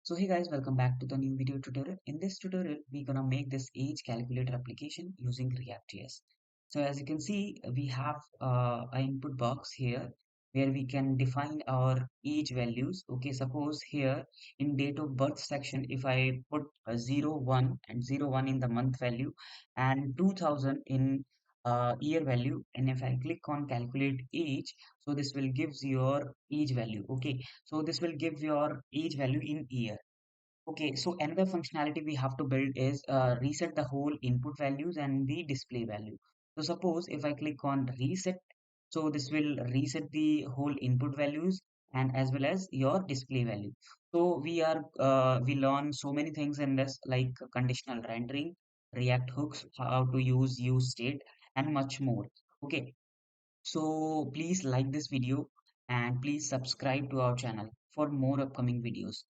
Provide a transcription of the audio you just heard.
So hey guys, welcome back to the new video tutorial. In this tutorial, we're gonna make this age calculator application using ReactJs. So as you can see, we have an input box here where we can define our age values. Okay, suppose here in date of birth section, if I put 01 and 01 in the month value and 2000 in year value, and if I click on calculate age, so this will gives your age value. Okay, so this will give your age value in year. Okay, so another functionality we have to build is reset the whole input values and the display value. So suppose if I click on reset, so this will reset the whole input values and as well as your display value. So we learn so many things in this like conditional rendering, React hooks, how to use useState and much more. Okay, so please like this video and please subscribe to our channel for more upcoming videos.